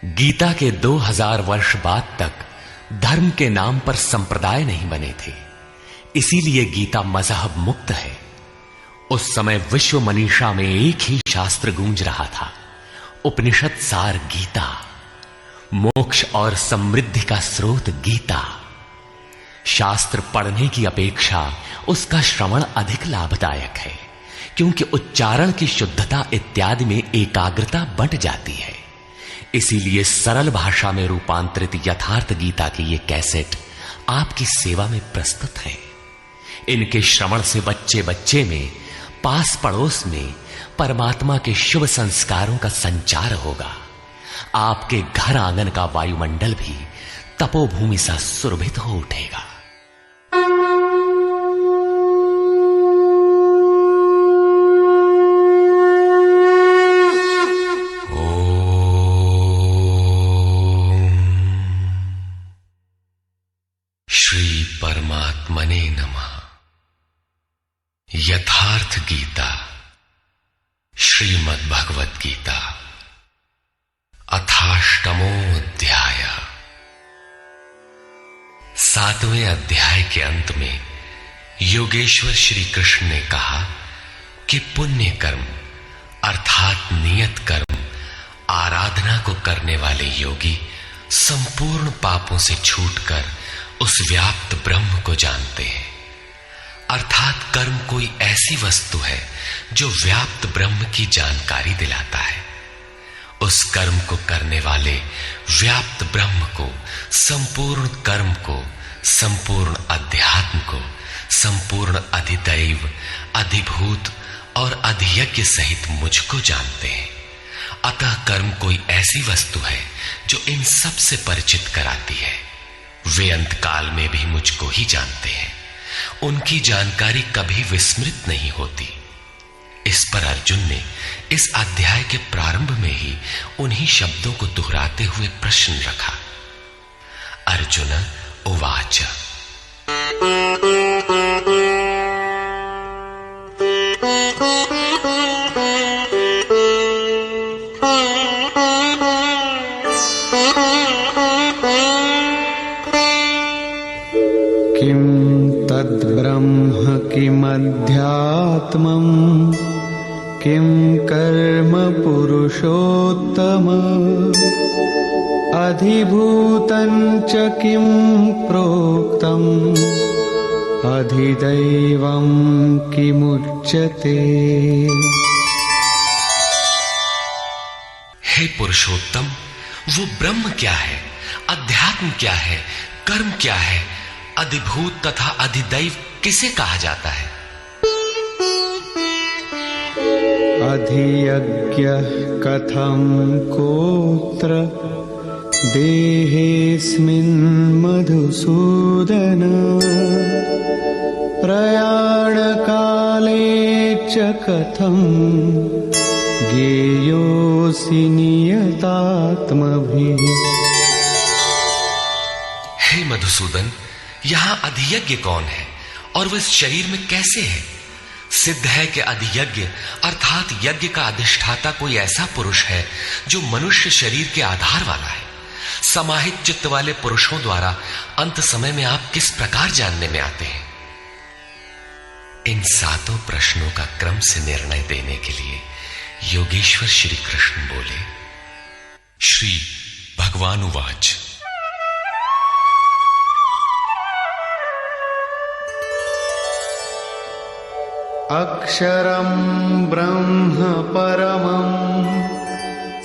गीता के 2000 वर्ष बाद तक धर्म के नाम पर संप्रदाय नहीं बने थे, इसीलिए गीता मजहब मुक्त है। उस समय विश्व मनीषा में एक ही शास्त्र गूंज रहा था, उपनिषद सार गीता, मोक्ष और समृद्धि का स्रोत गीता। शास्त्र पढ़ने की अपेक्षा उसका श्रवण अधिक लाभदायक है, क्योंकि उच्चारण की शुद्धता इत्यादि में एकाग्रता बंट जाती है। इसीलिए सरल भाषा में रूपांतरित यथार्थ गीता की ये कैसेट आपकी सेवा में प्रस्तुत है। इनके श्रवण से बच्चे बच्चे में, पास पड़ोस में परमात्मा के शुभ संस्कारों का संचार होगा। आपके घर आंगन का वायुमंडल भी तपोभूमि सा सुरभित हो उठेगा। श्री परमात्मने नमः। यथार्थ गीता, श्रीमद् भगवत गीता, अथाष्टमो अध्याय। 7वें अध्याय के अंत में योगेश्वर श्री कृष्ण ने कहा कि पुण्य कर्म अर्थात नियत कर्म आराधना को करने वाले योगी संपूर्ण पापों से छूटकर उस व्याप्त ब्रह्म को जानते हैं। अर्थात कर्म कोई ऐसी वस्तु है जो व्याप्त ब्रह्म की जानकारी दिलाता है। उस कर्म को करने वाले व्याप्त ब्रह्म को, संपूर्ण कर्म को, संपूर्ण अध्यात्म को, संपूर्ण अधिदैव, अधिभूत और अधियज्ञ सहित मुझको जानते हैं। अतः कर्म कोई ऐसी वस्तु है जो इन सब से परिचित कराती है। वे अंतकाल में भी मुझको ही जानते हैं। उनकी जानकारी कभी विस्मृत नहीं होती। इस पर अर्जुन ने इस अध्याय के प्रारंभ में ही उन्हीं शब्दों को दोहराते हुए प्रश्न रखा। अर्जुन उवाच। किं तद्ब्रह्म किमध्यात्मम् किं कर्म पुरुषोत्तम अधिभूतं च किं प्रोक्तम् अधिदैवं किमुच्यते। हे पुरुषोत्तम, वो ब्रह्म क्या है, अध्यात्म क्या है, कर्म क्या है, अधिभूत तथा अधिदैव किसे कहा जाता है? अधियज्ञः कथं कोत्र देहेऽस्मिन् मधुसूदन प्रयाणकाले च कथं ज्ञेयोऽसि नियतात्मभिः। हे मधुसूदन, यहां अधियज्ञ कौन है और वह इस शरीर में कैसे है? सिद्ध है कि अधियज्ञ अर्थात यज्ञ का अधिष्ठाता कोई ऐसा पुरुष है जो मनुष्य शरीर के आधार वाला है। समाहित चित्त वाले पुरुषों द्वारा अंत समय में आप किस प्रकार जानने में आते हैं? इन 7 प्रश्नों का क्रम से निर्णय देने के लिए योगेश्वर श्री कृष्ण बोले। श्री भगवान उवाच। अक्षरं ब्रह्म परमं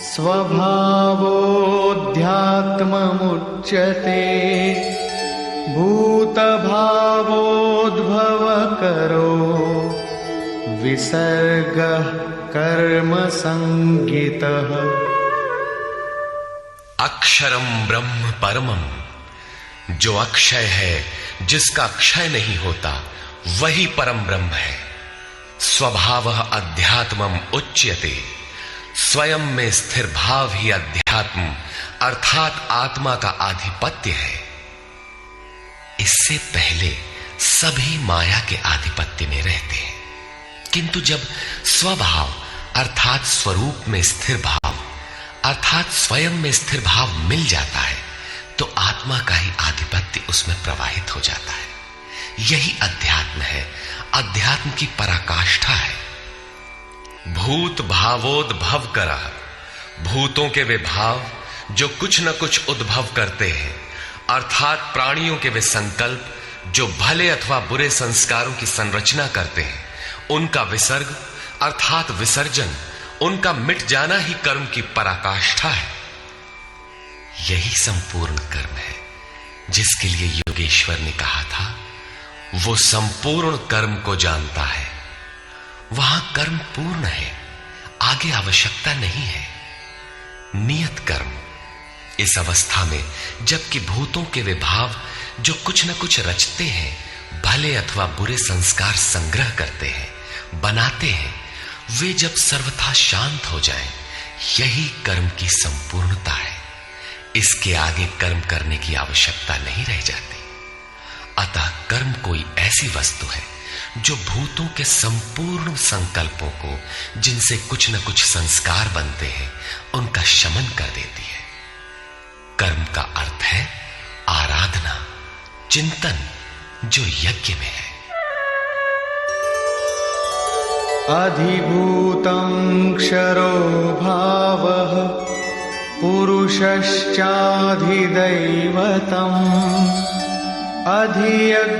स्वभावोऽध्यात्ममुच्यते भूतभावोद्भवकरो विसर्गः कर्म संज्ञितः। अक्षरम ब्रह्म परमम, जो अक्षय है, जिसका क्षय नहीं होता, वही परम ब्रह्म है। स्वभावः अध्यात्मम उच्यते, स्वयं में स्थिर भाव ही अध्यात्म अर्थात आत्मा का आधिपत्य है। इससे पहले सभी माया के आधिपत्य में रहते हैं, किंतु जब स्वभाव अर्थात स्वरूप में स्थिर भाव अर्थात स्वयं में स्थिर भाव मिल जाता है तो आत्मा का ही आधिपत्य उसमें प्रवाहित हो जाता है। यही अध्यात्म है, अध्यात्म की पराकाष्ठा है। भूत भावोद्भव करा, भूतों के वे भाव जो कुछ न कुछ उद्भव करते हैं, अर्थात प्राणियों के वे संकल्प जो भले अथवा बुरे संस्कारों की संरचना करते हैं, उनका विसर्ग अर्थात विसर्जन, उनका मिट जाना ही कर्म की पराकाष्ठा है। यही संपूर्ण कर्म है जिसके लिए योगेश्वर ने कहा था, वो संपूर्ण कर्म को जानता है। वहां कर्म पूर्ण है, आगे आवश्यकता नहीं है। नियत कर्म, इस अवस्था में जबकि भूतों के वे भाव जो कुछ न कुछ रचते हैं, भले अथवा बुरे संस्कार संग्रह करते हैं, बनाते हैं, वे जब सर्वथा शांत हो जाएं, यही कर्म की संपूर्णता है। इसके आगे कर्म करने की आवश्यकता नहीं रह जाती। अतः कर्म कोई ऐसी वस्तु है जो भूतों के संपूर्ण संकल्पों को, जिनसे कुछ न कुछ संस्कार बनते हैं, उनका शमन कर देती है। कर्म का अर्थ है आराधना, चिंतन, जो यज्ञ में है। अधिभूतं क्षरो भावः पुरुषश्चाधिदैवतम् अधियज्ञोऽहमेवात्र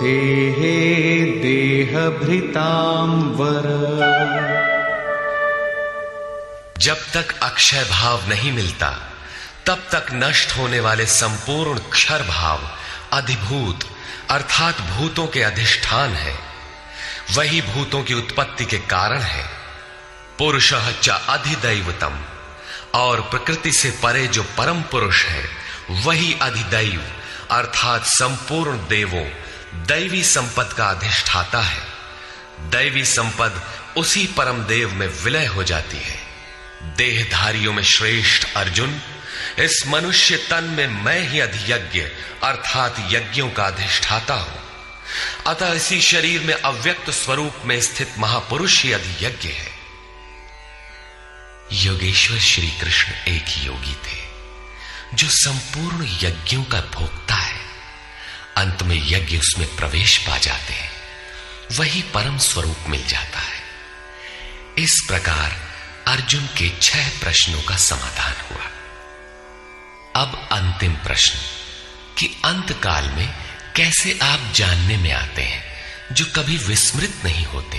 देहे देहभृतां वर। जब तक अक्षय भाव नहीं मिलता तब तक नष्ट होने वाले संपूर्ण क्षर भाव अधिभूत अर्थात भूतों के अधिष्ठान है। वही भूतों की उत्पत्ति के कारण है। पुरुषः च अधिदैवतम, और प्रकृति से परे जो परम पुरुष है वही अधिदैव अर्थात संपूर्ण देवों, दैवी संपद का अधिष्ठाता है। दैवी संपद उसी परम देव में विलय हो जाती है। देहधारियों में श्रेष्ठ अर्जुन, इस मनुष्य तन में मैं ही अधियज्ञ अर्थात यज्ञों का अधिष्ठाता हूं। अतः इसी शरीर में अव्यक्त स्वरूप में स्थित महापुरुष ही अधियज्ञ है। योगेश्वर श्री कृष्ण एक योगी थे जो संपूर्ण यज्ञों का भोक्ता है। अंत में यज्ञ उसमें प्रवेश पा जाते हैं, वही परम स्वरूप मिल जाता है। इस प्रकार अर्जुन के 6 प्रश्नों का समाधान हुआ। अब अंतिम प्रश्न कि अंत काल में कैसे आप जानने में आते हैं जो कभी विस्मृत नहीं होते।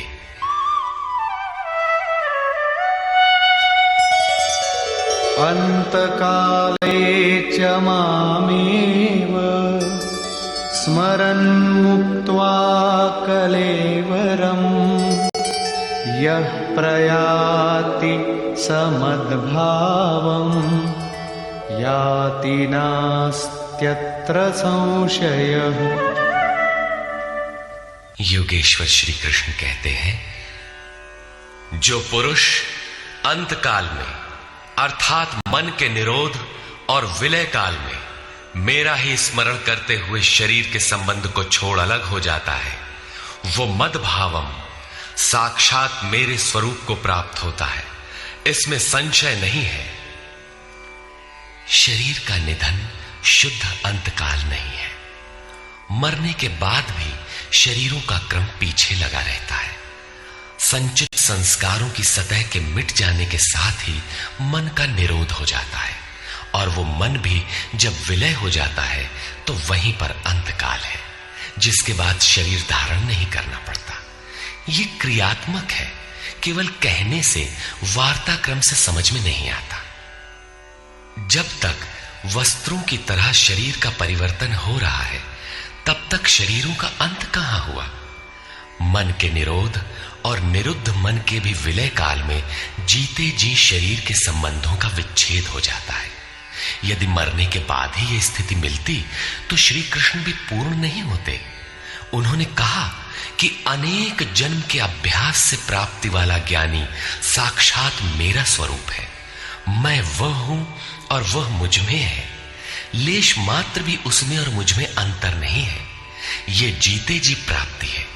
अंतकाले च मामेव स्मरन् मुक्त्वा कलेवरम् यः प्रयाति समद्भावम् याति नास्त्यत्र संशयः। योगेश्वर श्री कृष्ण कहते हैं, जो पुरुष अंतकाल में अर्थात मन के निरोध और विलय काल में मेरा ही स्मरण करते हुए शरीर के संबंध को छोड़ अलग हो जाता है, वो मद्भावम साक्षात मेरे स्वरूप को प्राप्त होता है, इसमें संशय नहीं है। शरीर का निधन शुद्ध अंतकाल नहीं है। मरने के बाद भी शरीरों का क्रम पीछे लगा रहता है। संचित संस्कारों की सतह के मिट जाने के साथ ही मन का निरोध हो जाता है, और वो मन भी जब विलय हो जाता है तो वहीं पर अंतकाल है, जिसके बाद शरीर धारण नहीं करना पड़ता। ये क्रियात्मक है, केवल कहने से, वार्ताक्रम से समझ में नहीं आता। जब तक वस्त्रों की तरह शरीर का परिवर्तन हो रहा है तब तक शरीरों का अंत कहां हुआ। मन के निरोध और निरुद्ध मन के भी विलय काल में जीते जी शरीर के संबंधों का विच्छेद हो जाता है। यदि मरने के बाद ही यह स्थिति मिलती तो श्री कृष्ण भी पूर्ण नहीं होते। उन्होंने कहा कि अनेक जन्म के अभ्यास से प्राप्ति वाला ज्ञानी साक्षात मेरा स्वरूप है। मैं वह हूं और वह मुझ में है। लेश मात्र भी उसमें और मुझ में अंतर नहीं है। ये जीते जी प्राप्ति है।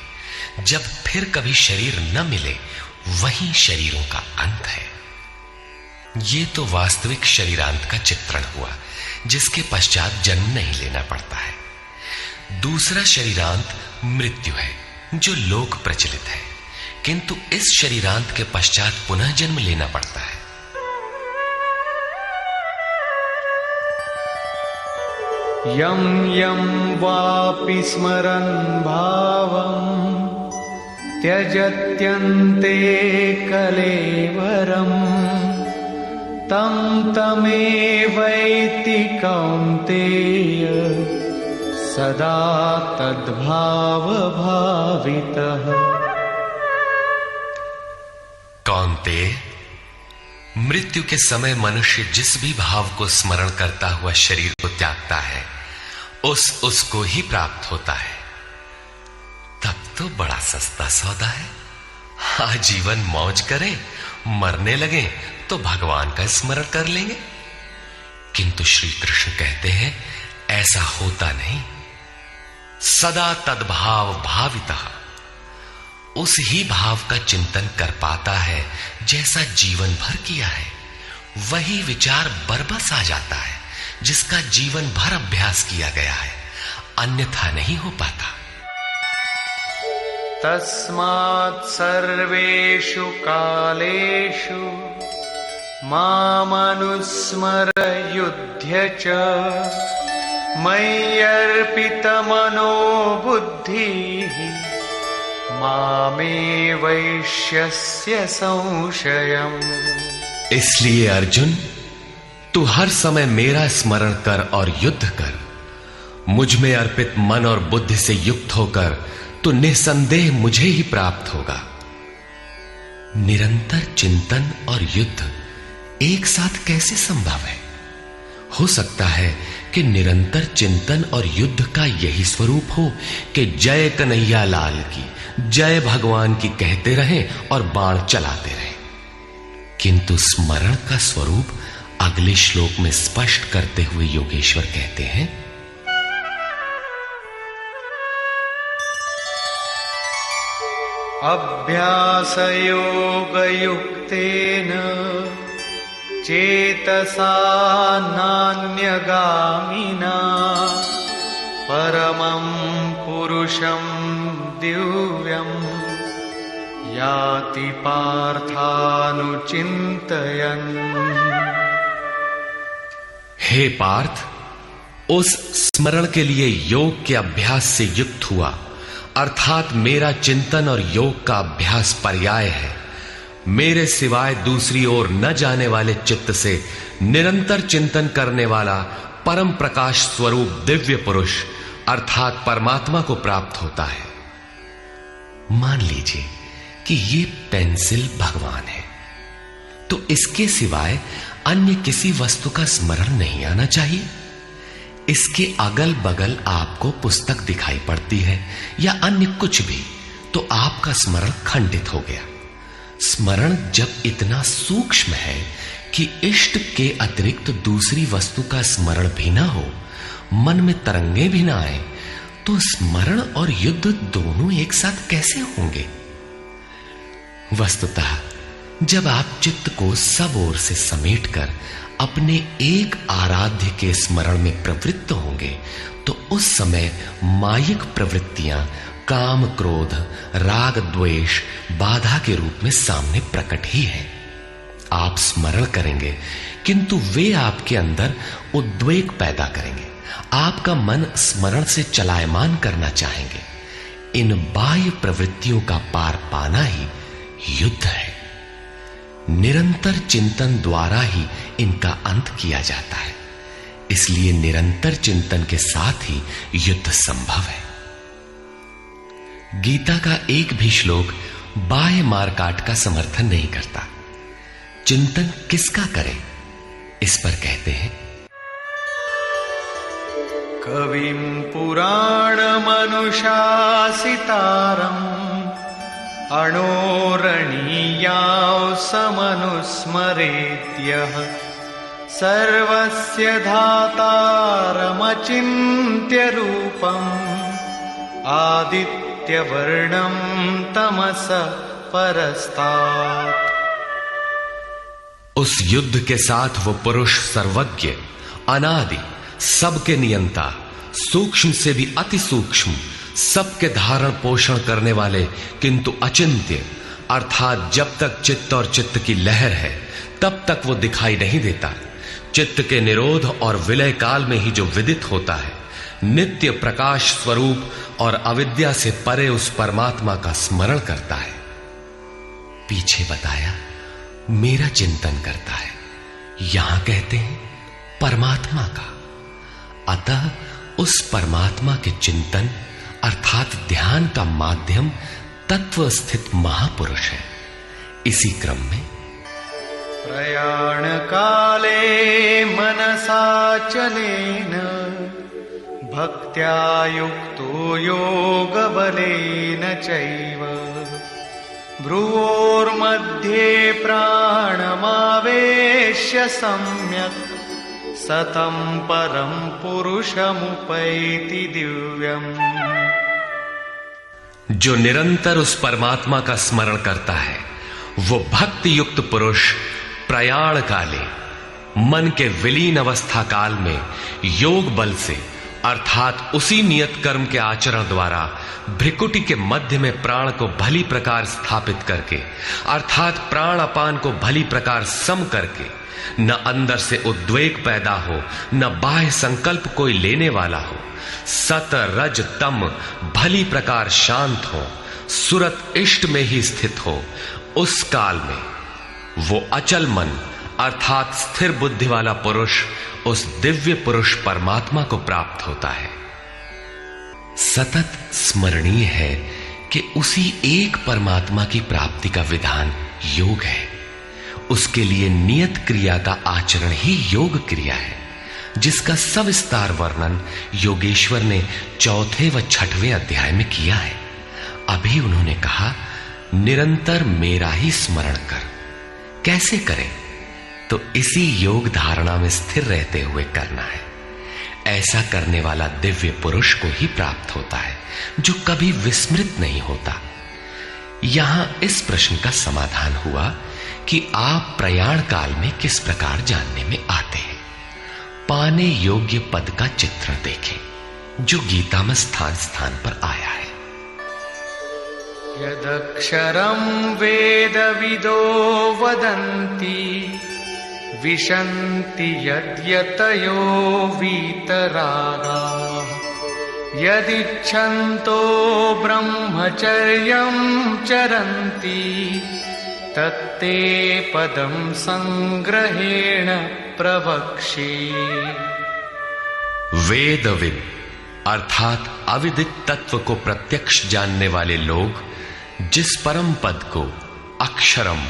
जब फिर कभी शरीर न मिले वहीं शरीरों का अंत है। ये तो वास्तविक शरीरांत का चित्रण हुआ, जिसके पश्चात जन्म नहीं लेना पड़ता है। दूसरा शरीरांत मृत्यु है, जो लोक प्रचलित है, किंतु इस शरीरांत के पश्चात पुनः जन्म लेना पड़ता है। यं यं वापि स्मरन् भावं त्यजत्यन्ते कलेवरं तं तमेवैति कौन्तेय सदा तद्भावभावितः। कौन्तेय, मृत्यु के समय मनुष्य जिस भी भाव को स्मरण करता हुआ शरीर को त्यागता है, उसको ही प्राप्त होता है। तब तो बड़ा सस्ता सौदा है। आजीवन मौज करें, मरने लगे तो भगवान का स्मरण कर लेंगे। किंतु श्री कृष्ण कहते हैं ऐसा होता नहीं। सदा तद्भाव भावितः, उस ही भाव का चिंतन कर पाता है जैसा जीवन भर किया है। वही विचार बरबस आ जाता है जिसका जीवन भर अभ्यास किया गया है, अन्यथा नहीं हो पाता। तस्मात् सर्वेषु कालेषु मामनुस्मर युध्य च मय्यर्पितमनो बुद्धिः मामे वैश्यस्य संशयम्। इसलिए अर्जुन, तू हर समय मेरा स्मरण कर और युद्ध कर। मुझ में अर्पित मन और बुद्धि से युक्त होकर तो निसंदेह मुझे ही प्राप्त होगा। निरंतर चिंतन और युद्ध एक साथ कैसे संभव है? हो सकता है कि निरंतर चिंतन और युद्ध का यही स्वरूप हो कि जय कन्हैया लाल की, जय भगवान की कहते रहें और बाण चलाते रहें। किंतु स्मरण का स्वरूप अगले श्लोक में स्पष्ट करते हुए योगेश्वर कहते हैं, अभ्यासयोगयुक्तेन चेतसा नान्यगामिना परमं पुरुषं दिव्यं याति पार्थानुचिन्तयन्। हे पार्थ, उस स्मरण के लिए योग के अभ्यास से युक्त हुआ, अर्थात मेरा चिंतन और योग का अभ्यास पर्याय है। मेरे सिवाय दूसरी ओर न जाने वाले चित्त से निरंतर चिंतन करने वाला परम प्रकाश स्वरूप दिव्य पुरुष अर्थात परमात्मा को प्राप्त होता है। मान लीजिए कि ये पेंसिल भगवान है, तो इसके सिवाय अन्य किसी वस्तु का स्मरण नहीं आना चाहिए। इसके अगल बगल आपको पुस्तक दिखाई पड़ती है या अन्य कुछ भी, तो आपका स्मरण खंडित हो गया। स्मरण जब इतना सूक्ष्म है कि इष्ट के अतिरिक्त दूसरी वस्तु का स्मरण भी ना हो, मन में तरंगे भी ना आए, तो स्मरण और युद्ध दोनों एक साथ कैसे होंगे? वस्तुतः जब आप चित्त को सब ओर से समेटकर अपने एक आराध्य के स्मरण में प्रवृत्त होंगे, तो उस समय मायिक प्रवृत्तियां काम, क्रोध, राग, द्वेष बाधा के रूप में सामने प्रकट ही है। आप स्मरण करेंगे किंतु वे आपके अंदर उद्वेग पैदा करेंगे। आपका मन स्मरण से चलायमान करना चाहेंगे। इन बाह्य प्रवृत्तियों का पार पाना ही युद्ध है। निरंतर चिंतन द्वारा ही इनका अंत किया जाता है। इसलिए निरंतर चिंतन के साथ ही युद्ध संभव है। गीता का एक भी श्लोक बाह्य मारकाट का समर्थन नहीं करता। चिंतन किसका करें, इस पर कहते हैं, कविं पुराणमनुशासितारम् अणोरणीयां समनुस्मरेत्यः सर्वस्य धातारमचिन्त्य रूपम् आदित्यवर्णं तमस परस्तात्। उस युद्ध के साथ वो पुरुष सर्वज्ञ, अनादि, सबके नियंता, सूक्ष्म से भी अति सूक्ष्म, सबके धारण पोषण करने वाले किंतु अचिंत्य, अर्थात जब तक चित्त और चित्त की लहर है तब तक वो दिखाई नहीं देता। चित्त के निरोध और विलय काल में ही जो विदित होता है, नित्य प्रकाश स्वरूप और अविद्या से परे उस परमात्मा का स्मरण करता है। पीछे बताया मेरा चिंतन करता है, यहां कहते हैं परमात्मा का। अतः उस परमात्मा के चिंतन अर्थात ध्यान का माध्यम तत्व स्थित महापुरुष है। इसी क्रम में प्रयाण काले मनसाचलेन भक्त्या युक्तो योग बलेन चैव भ्रुवोर्मध्ये प्राणमावेश्य सम्यक् सतं परं पुरुषमुपैति दिव्यम्। जो निरंतर उस परमात्मा का स्मरण करता है वो भक्ति युक्त पुरुष प्रयाण काले, मन के विलीन अवस्था काल में योग बल से अर्थात उसी नियत कर्म के आचरण द्वारा भ्रिकुटी के मध्य में प्राण को भली प्रकार स्थापित करके अर्थात प्राण अपान को भली प्रकार सम करके न अंदर से उद्वेग पैदा हो न बाह्य संकल्प कोई लेने वाला हो, सत रज तम भली प्रकार शांत हो, सुरत इष्ट में ही स्थित हो, उस काल में वो अचल मन अर्थात स्थिर बुद्धि वाला पुरुष उस दिव्य पुरुष परमात्मा को प्राप्त होता है। सतत स्मरणीय है कि उसी एक परमात्मा की प्राप्ति का विधान योग है। उसके लिए नियत क्रिया का आचरण ही योग क्रिया है, जिसका सविस्तार वर्णन योगेश्वर ने 4वें व 6वें अध्याय में किया है। अभी उन्होंने कहा निरंतर मेरा ही स्मरण कर। कैसे करें? तो इसी योग धारणा में स्थिर रहते हुए करना है। ऐसा करने वाला दिव्य पुरुष को ही प्राप्त होता है, जो कभी विस्मृत नहीं होता। यहां इस प्रश्न का समाधान हुआ कि आप प्रयाण काल में किस प्रकार जानने में आते हैं। पाने योग्य पद का चित्रण देखें, जो गीता में स्थान स्थान पर आया है। यदक्षरं वेदविदो वदन्ति विशन्ति यद्यतयो वीतरागाः यदिच्छन्तो ब्रह्मचर्यं चरन्ति तत्ते पदं संग्रहेण प्रवक्ष्ये। वेदविद अर्थात अविदित तत्व को प्रत्यक्ष जानने वाले लोग जिस परम पद को अक्षरम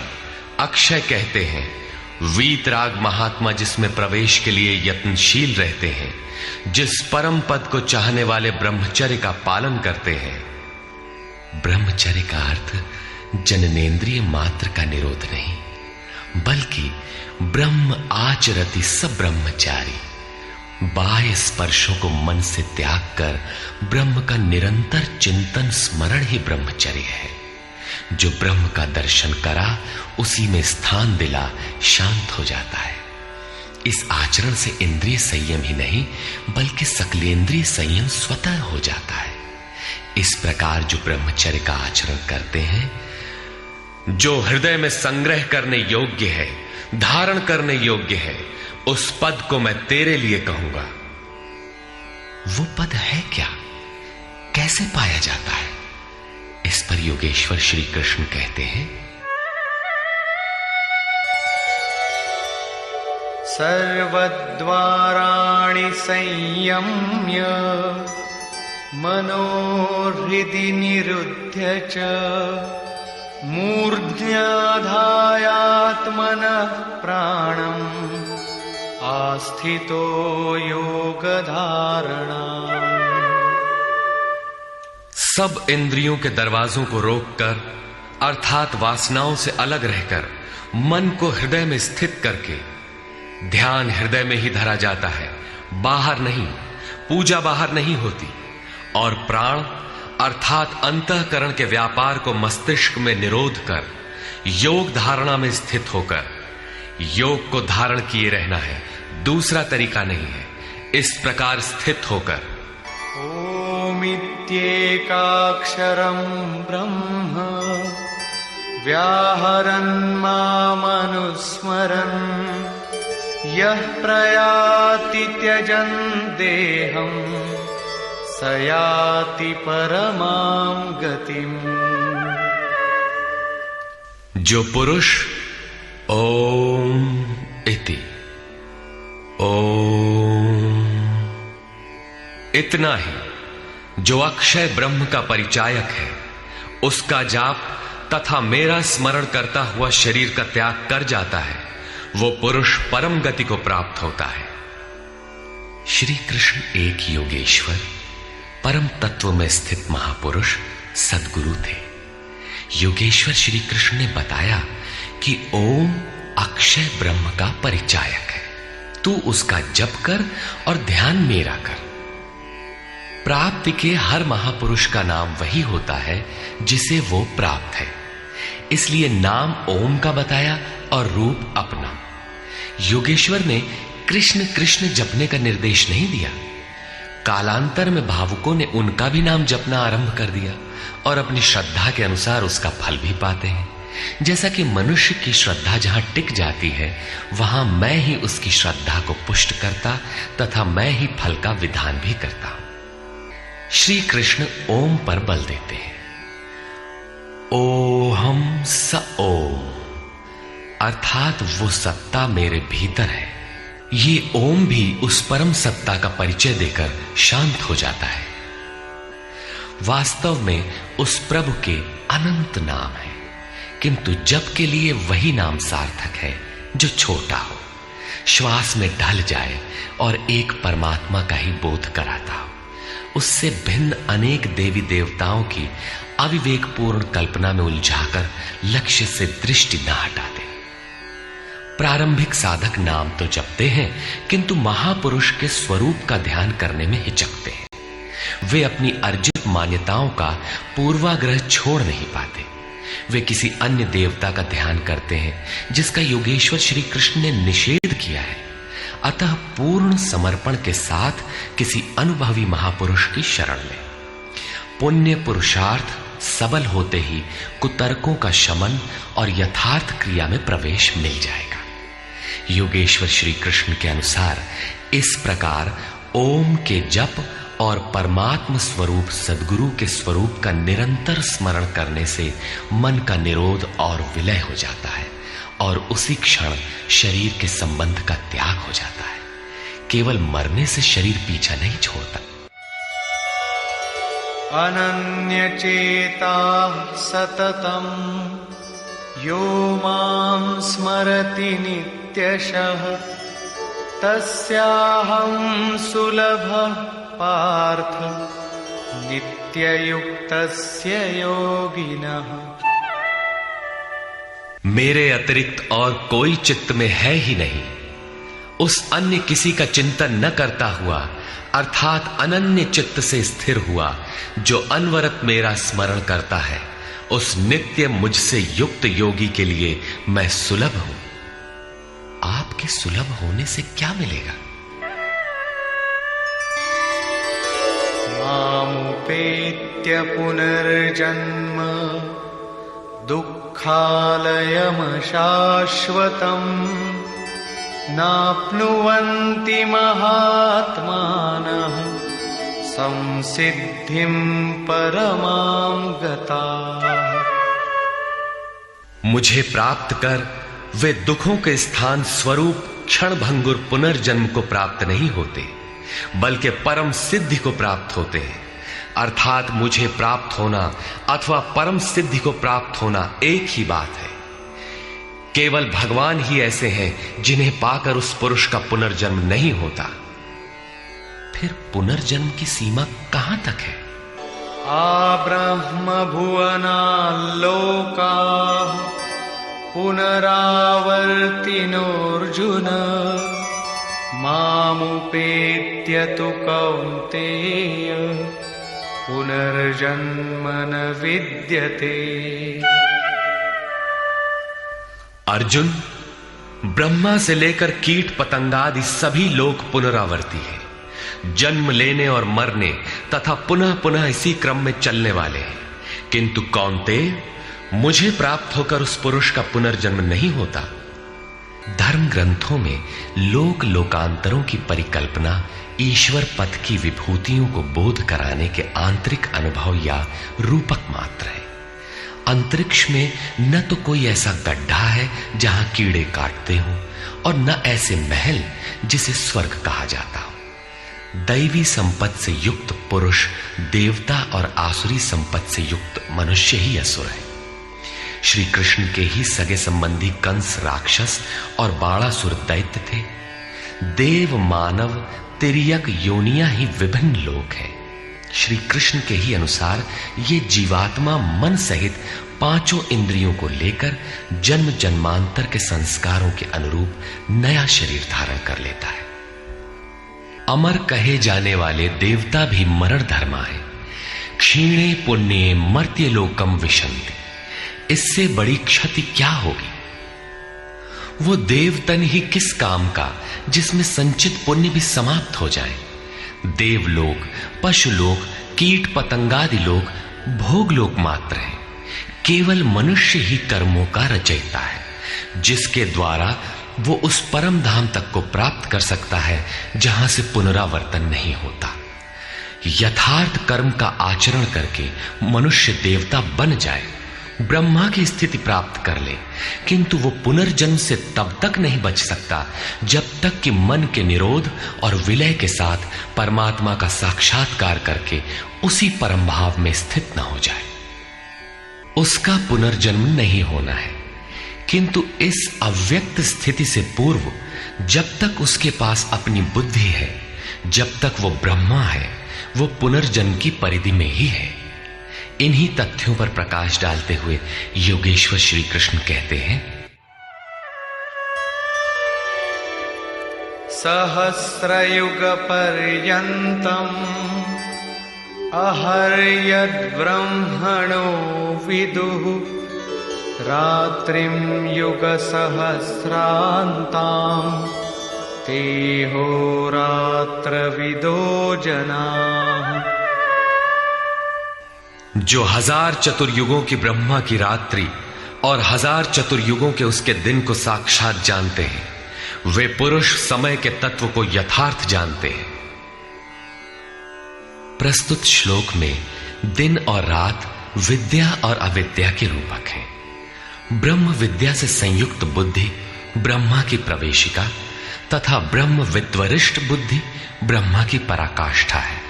अक्षय कहते हैं, वीतराग महात्मा जिसमें प्रवेश के लिए यत्नशील रहते हैं, जिस परम पद को चाहने वाले ब्रह्मचर्य का पालन करते हैं। ब्रह्मचर्य का अर्थ जननेन्द्रिय मात्र का निरोध नहीं, बल्कि ब्रह्म आचरति सब ब्रह्मचारी, बाह्य स्पर्शों को मन से त्याग कर ब्रह्म का निरंतर चिंतन स्मरण ही ब्रह्मचर्य है। जो ब्रह्म का दर्शन करा उसी में स्थान दिला शांत हो जाता है। इस आचरण से इंद्रिय संयम ही नहीं बल्कि सकलेंद्रिय संयम स्वतः हो जाता है। इस प्रकार जो ब्रह्मचर्य का आचरण करते हैं, जो हृदय में संग्रह करने योग्य है, धारण करने योग्य है, उस पद को मैं तेरे लिए कहूंगा। वो पद है क्या? कैसे पाया जाता है? इस पर योगेश्वर श्री कृष्ण कहते हैं, सर्वद्वाराणि संयम्य मनोहृदि निरुध्य च मूर्ध्याधायात्मनः प्राणम् आस्थितो योगधारणा। सब इंद्रियों के दरवाजों को रोककर अर्थात वासनाओं से अलग रहकर मन को हृदय में स्थित करके ध्यान हृदय में ही धरा जाता है, बाहर नहीं। पूजा बाहर नहीं होती। और प्राण अर्थात अंतःकरण के व्यापार को मस्तिष्क में निरोध कर योग धारणा में स्थित होकर योग को धारण किए रहना है, दूसरा तरीका नहीं है। इस प्रकार स्थित होकर ओमित्येकाक्षरं ब्रह्म व्याहरन् मामनुस्मरन् यः प्रयाति त्यजन् देहं स याति परमां गतिम्। जो पुरुष ओम इति ओम इतना ही जो अक्षय ब्रह्म का परिचायक है, उसका जाप तथा मेरा स्मरण करता हुआ शरीर का त्याग कर जाता है, वो पुरुष परम गति को प्राप्त होता है। श्री कृष्ण एक योगेश्वर परम तत्व में स्थित महापुरुष सद्गुरु थे। योगेश्वर श्री कृष्ण ने बताया कि ओम अक्षय ब्रह्म का परिचायक है, तू उसका जप कर और ध्यान मेरा कर। प्राप्ति के हर महापुरुष का नाम वही होता है जिसे वो प्राप्त है, इसलिए नाम ओम का बताया और रूप अपना। योगेश्वर ने कृष्ण कृष्ण जपने का निर्देश नहीं दिया। कालांतर में भावुकों ने उनका भी नाम जपना आरंभ कर दिया और अपनी श्रद्धा के अनुसार उसका फल भी पाते हैं। जैसा कि मनुष्य की श्रद्धा जहां टिक जाती है, वहां मैं ही उसकी श्रद्धा को पुष्ट करता तथा मैं ही फल का विधान भी करता हूं। श्री कृष्ण ओम पर बल देते हैं। ओहम स ओम, अर्थात वो सत्ता मेरे भीतर है। ये ओम भी उस परम सत्ता का परिचय देकर शांत हो जाता है। वास्तव में उस प्रभु के अनंत नाम है, किंतु जप के लिए वही नाम सार्थक है जो छोटा हो, श्वास में ढल जाए और एक परमात्मा का ही बोध कराता हो। उससे भिन्न अनेक देवी देवताओं की अविवेकपूर्ण कल्पना में उलझाकर लक्ष्य से दृष्टि न हटा दे। प्रारंभिक साधक नाम तो जपते हैं, किंतु महापुरुष के स्वरूप का ध्यान करने में हिचकते हैं। वे अपनी अर्जित मान्यताओं का पूर्वाग्रह छोड़ नहीं पाते। वे किसी अन्य देवता का ध्यान करते हैं जिसका योगेश्वर श्री कृष्ण ने निषेध किया है। अतः पूर्ण समर्पण के साथ किसी अनुभवी महापुरुष की शरण लें। पुण्य पुरुषार्थ सबल होते ही कुतर्कों का शमन और यथार्थ क्रिया में प्रवेश मिल जाएगा। योगेश्वर श्री कृष्ण के अनुसार इस प्रकार ओम के जप और परमात्म स्वरूप सद्गुरु के स्वरूप का निरंतर स्मरण करने से मन का निरोध और विलय हो जाता है और उसी क्षण शरीर के संबंध का त्याग हो जाता है। केवल मरने से शरीर पीछा नहीं छोड़ता। अनन्यचेता सततम यो मां स्मरति नित्यशः तस्याहं सुलभः पार्थ नित्ययुक्तस्य योगिनः। मेरे अतिरिक्त और कोई चित्त में है ही नहीं। उस अन्य किसी का चिंतन न करता हुआ अर्थात अनन्य चित्त से स्थिर हुआ जो अनवरत मेरा स्मरण करता है, उस नित्य मुझसे युक्त योगी के लिए मैं सुलभ हूं। आपके सुलभ होने से क्या मिलेगा? मामुपेत्य पुनर्जन्म दुःखालयमशाश्वतम् नाप्नुवन्ति महात्मानः संसिद्धिं परमां गताः। मुझे प्राप्त कर वे दुखों के स्थान स्वरूप क्षण भंगुर पुनर्जन्म को प्राप्त नहीं होते, बल्कि परम सिद्धि को प्राप्त होते हैं। अर्थात मुझे प्राप्त होना अथवा परम सिद्धि को प्राप्त होना एक ही बात है। केवल भगवान ही ऐसे हैं जिन्हें पाकर उस पुरुष का पुनर्जन्म नहीं होता। फिर पुनर्जन्म की सीमा कहां तक है? आब्रह्म भुवनाल्लोकाः पुनरावर्तिनोऽर्जुन मामुपेत्य तु कौन्तेय पुनर्जन्म न विद्यते। अर्जुन, ब्रह्मा से लेकर कीट पतंगादि सभी लोग पुनरावर्ती हैं, जन्म लेने और मरने तथा पुनः पुनः इसी क्रम में चलने वाले हैं। किंतु कौन्तेय, मुझे प्राप्त होकर उस पुरुष का पुनर्जन्म नहीं होता। धर्म ग्रंथों में लोक लोकांतरों की परिकल्पना ईश्वर पद की विभूतियों को बोध कराने के आंतरिक अनुभव या रूपक मात्र है। अंतरिक्ष में न तो कोई ऐसा गड्ढा है जहां कीड़े काटते हों, और न ऐसे महल जिसे स्वर्ग कहा जाता हो। दैवी संपत्ति से युक्त पुरुष देवता और आसुरी संपत्ति से युक्त मनुष्य ही असुर है। श्री कृष्ण के ही सगे संबंधी कंस राक्षस और बाणासुर दैत्य थे। देव मानव तिर्यक योनियां ही विभिन्न लोक हैं। श्री कृष्ण के ही अनुसार ये जीवात्मा मन सहित पांचों इंद्रियों को लेकर जन्म जन्मांतर के संस्कारों के अनुरूप नया शरीर धारण कर लेता है। अमर कहे जाने वाले देवता भी मरण धर्मा है। क्षीणे पुण्ये मर्त्य लोकम विशन्ति। इससे बड़ी क्षति क्या होगी? वो देवतन ही किस काम का जिसमें संचित पुण्य भी समाप्त हो जाए। देवलोक, पशुलोक, कीट पतंगादि लोक भोग लोक मात्र है। केवल मनुष्य ही कर्मों का रचयिता है, जिसके द्वारा वो उस परम धाम तक को प्राप्त कर सकता है जहां से पुनरावर्तन नहीं होता। यथार्थ कर्म का आचरण करके मनुष्य देवता बन जाए, ब्रह्मा की स्थिति प्राप्त कर ले, किंतु वो पुनर्जन्म से तब तक नहीं बच सकता जब तक कि मन के निरोध और विलय के साथ परमात्मा का साक्षात्कार करके उसी परम भाव में स्थित न हो जाए। उसका पुनर्जन्म नहीं होना है, किंतु इस अव्यक्त स्थिति से पूर्व जब तक उसके पास अपनी बुद्धि है, जब तक वो ब्रह्मा है, वो पुनर्जन्म की परिधि में ही है। इन्हीं तथ्यों पर प्रकाश डालते हुए योगेश्वर श्री कृष्ण कहते हैं, सहस्रयुग पर्यन्तम् अहर्यद् ब्रह्मणो विदुः रात्रिं युग सहस्रान्तां तेहोरात्रविदो जनाः। जो 1000 चतुर्युगों की ब्रह्मा की रात्रि और 1000 चतुर्युगों के उसके दिन को साक्षात जानते हैं, वे पुरुष समय के तत्व को यथार्थ जानते हैं। प्रस्तुत श्लोक में दिन और रात विद्या और अविद्या के रूपक हैं। ब्रह्म विद्या से संयुक्त बुद्धि ब्रह्मा की प्रवेशिका तथा ब्रह्म विद्वरिष्ठ बुद्धि ब्रह्मा की पराकाष्ठा है।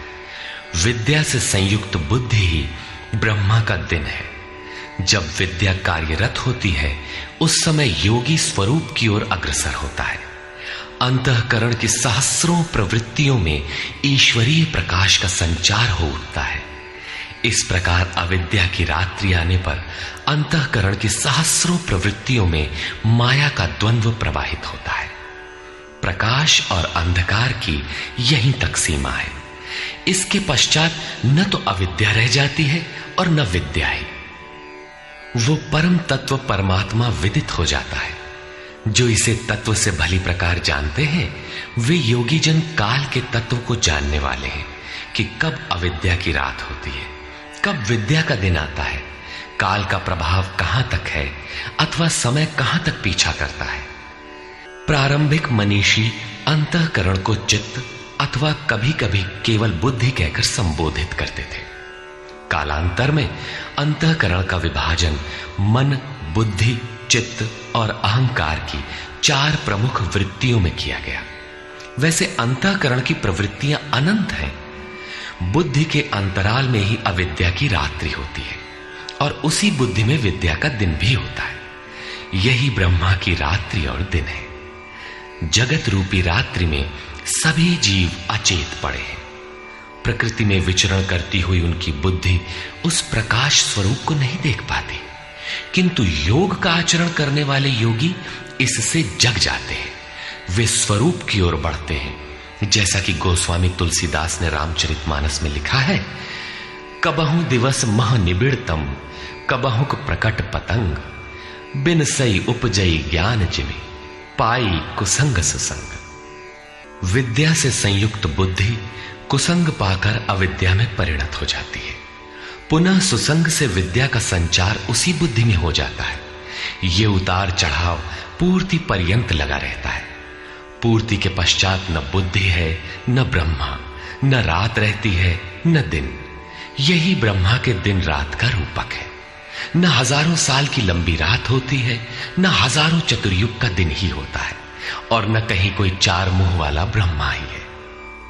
विद्या से संयुक्त बुद्धि ही ब्रह्मा का दिन है। जब विद्या कार्यरत होती है, उस समय योगी स्वरूप की ओर अग्रसर होता है। अंतःकरण की सहस्रों प्रवृत्तियों में ईश्वरीय प्रकाश का संचार हो उठता है। इस प्रकार अविद्या की रात्रि आने पर अंतःकरण की सहस्रों प्रवृत्तियों में माया का द्वंद्व प्रवाहित होता है। प्रकाश और अंधकार की यहीं तक सीमा है। इसके पश्चात न तो अविद्या रह जाती है और न विद्या ही। वो परम तत्व परमात्मा विदित हो जाता है। जो इसे तत्व से भली प्रकार जानते हैं, वे योगी जन काल के तत्व को जानने वाले हैं कि कब अविद्या की रात होती है, कब विद्या का दिन आता है, काल का प्रभाव कहां तक है अथवा समय कहां तक पीछा करता है। प्रारंभिक मनीषी अंतःकरण को चित्त अथवा कभी कभी केवल बुद्धि कहकर संबोधित करते थे। कालांतर में अंतःकरण का विभाजन मन, बुद्धि, चित्त और अहंकार की 4 प्रमुख वृत्तियों में किया गया। वैसे अंतःकरण की प्रवृत्तियां अनंत हैं। बुद्धि के अंतराल में ही अविद्या की रात्रि होती है और उसी बुद्धि में विद्या का दिन भी होता है। यही ब्रह्मा की रात्रि और दिन है। जगत रूपी रात्रि में सभी जीव अचेत पड़े हैं। प्रकृति में विचरण करती हुई उनकी बुद्धि उस प्रकाश स्वरूप को नहीं देख पाती, किंतु योग का आचरण करने वाले योगी इससे जग जाते हैं। वे स्वरूप की ओर बढ़ते हैं। जैसा कि गोस्वामी तुलसीदास ने रामचरितमानस में लिखा है, कबहु दिवस मह निबिड़तम, कबहुक प्रकट पतंग, बिन सई उपजई ज्ञान जिमि, पाई कुसंग सुसंग। विद्या से संयुक्त बुद्धि कुसंग पाकर अविद्या में परिणत हो जाती है। पुनः सुसंग से विद्या का संचार उसी बुद्धि में हो जाता है। ये उतार चढ़ाव पूर्ति पर्यंत लगा रहता है। पूर्ति के पश्चात न बुद्धि है न ब्रह्मा, न रात रहती है न दिन। यही ब्रह्मा के दिन रात का रूपक है। न हजारों साल की लंबी रात होती है, न हजारों चतुर्युग का दिन ही होता है, और न कहीं कोई चार मुंह वाला ब्रह्मा ही है।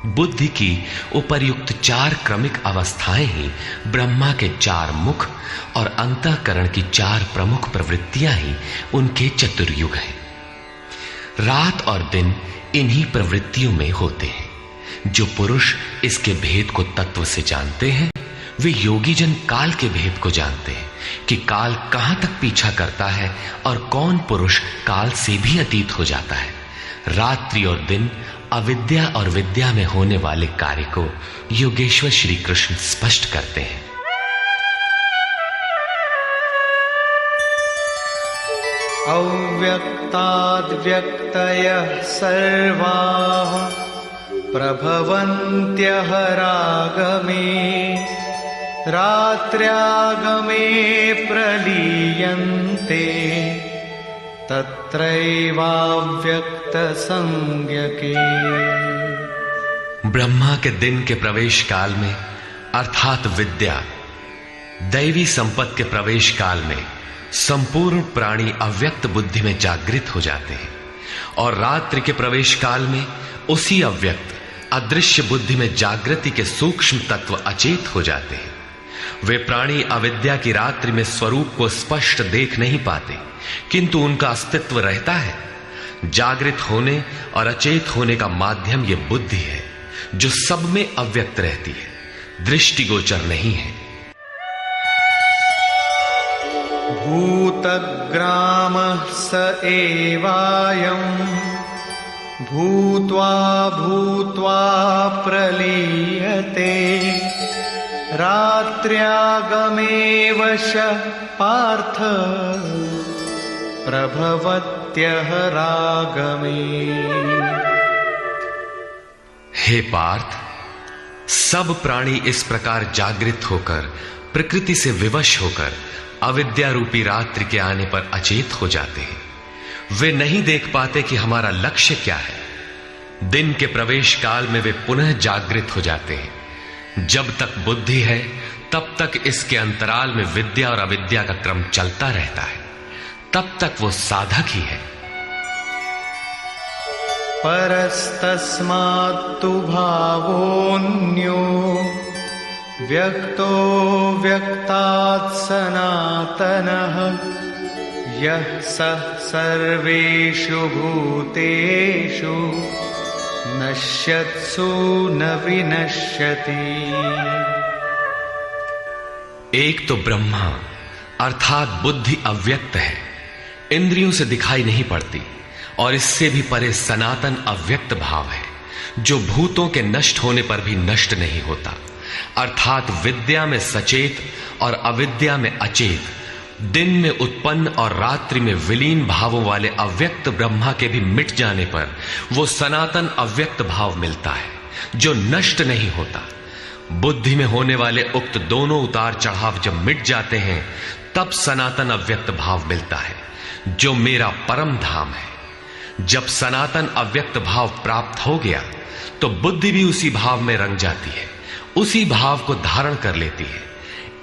बुद्धि की उपर्युक्त चार क्रमिक अवस्थाएं ही ब्रह्मा के चार मुख और अंतःकरण की चार प्रमुख प्रवृत्तियां ही उनके चतुर्युग हैं। रात और दिन इन्हीं प्रवृत्तियों में होते हैं। जो पुरुष इसके भेद को तत्व से जानते हैं, वे योगी जन काल के भेद को जानते हैं कि काल कहां तक पीछा करता है और कौन पुरुष काल से भी अतीत हो जाता है। रात्रि और दिन, अविद्या और विद्या में होने वाले कार्य को योगेश्वर श्री कृष्ण स्पष्ट करते हैं। अव्यक्ताद् व्यक्तयः सर्वाः प्रभवन्त्यः रागमे, रात्र्यागमे प्रलीयन्ते, तत्रैवाव्यक्त संज्ञके। ब्रह्मा के दिन के प्रवेश काल में अर्थात विद्या, दैवी संपत्ति के प्रवेश काल में संपूर्ण प्राणी अव्यक्त बुद्धि में जागृत हो जाते हैं, और रात्रि के प्रवेश काल में उसी अव्यक्त अदृश्य बुद्धि में जागृति के सूक्ष्म तत्व अचेत हो जाते हैं। वे प्राणी अविद्या की रात्रि में स्वरूप को स्पष्ट देख नहीं पाते, किंतु उनका अस्तित्व रहता है। जागृत होने और अचेत होने का माध्यम यह बुद्धि है, जो सब में अव्यक्त रहती है, दृष्टिगोचर नहीं है। भूतग्रामः स एवायम्, भूत्वा भूत्वा प्रलीयते, रात्र्यागमे वशः पार्थ, प्रभवत्यः रागमे। हे पार्थ, सब प्राणी इस प्रकार जागृत होकर, प्रकृति से विवश होकर अविद्या रूपी रात्रि के आने पर अचेत हो जाते हैं। वे नहीं देख पाते कि हमारा लक्ष्य क्या है। दिन के प्रवेश काल में वे पुनः जागृत हो जाते हैं। जब तक बुद्धि है तब तक इसके अंतराल में विद्या और अविद्या का क्रम चलता रहता है, तब तक वो साधक ही है। परस्तस्मात्तु भावोऽन्यो, व्यक्तो व्यक्तात् सनातनः, यः सः सर्वेषु भूतेषु नश्यत्सु न विनश्यति। एक तो ब्रह्मा अर्थात बुद्धि अव्यक्त है, इंद्रियों से दिखाई नहीं पड़ती, और इससे भी परे सनातन अव्यक्त भाव है, जो भूतों के नष्ट होने पर भी नष्ट नहीं होता। अर्थात विद्या में सचेत और अविद्या में अचेत, दिन में उत्पन्न और रात्रि में विलीन भावों वाले अव्यक्त ब्रह्मा के भी मिट जाने पर वो सनातन अव्यक्त भाव मिलता है, जो नष्ट नहीं होता। बुद्धि में होने वाले उक्त दोनों उतार चढ़ाव जब मिट जाते हैं, तब सनातन अव्यक्त भाव मिलता है, जो मेरा परम धाम है। जब सनातन अव्यक्त भाव प्राप्त हो गया तो बुद्धि भी उसी भाव में रंग जाती है, उसी भाव को धारण कर लेती है।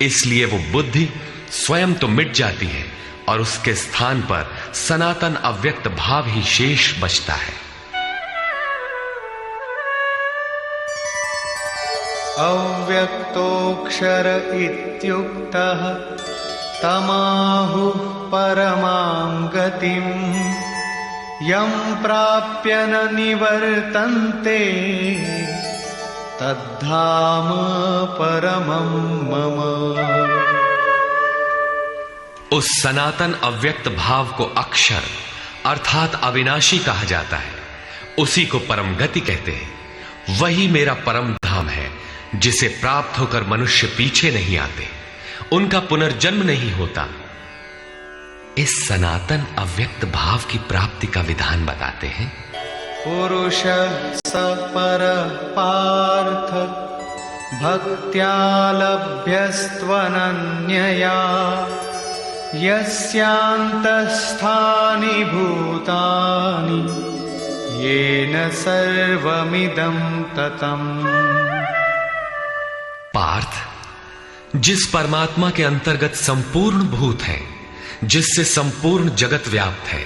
इसलिए वो बुद्धि स्वयं तो मिट जाती है और उसके स्थान पर सनातन अव्यक्त भाव ही शेष बचता है। अव्यक्तोऽक्षर इत्युक्तः तमाहुः परमां गतिम्, यं प्राप्य न निवर्तन्ते तद्धाम परमं मम। उस सनातन अव्यक्त भाव को अक्षर अर्थात अविनाशी कहा जाता है, उसी को परम गति कहते हैं। वही मेरा परम धाम है, जिसे प्राप्त होकर मनुष्य पीछे नहीं आते, उनका पुनर्जन्म नहीं होता। इस सनातन अव्यक्त भाव की प्राप्ति का विधान बताते हैं। पुरुष स पर पार्थ भक्त्या लभ्यस्त्वनन्यया यस्यान्तस्थानि भूतानि येन सर्वमिदं ततम्। पार्थ, जिस परमात्मा के अंतर्गत संपूर्ण भूत है, जिससे संपूर्ण जगत व्याप्त है,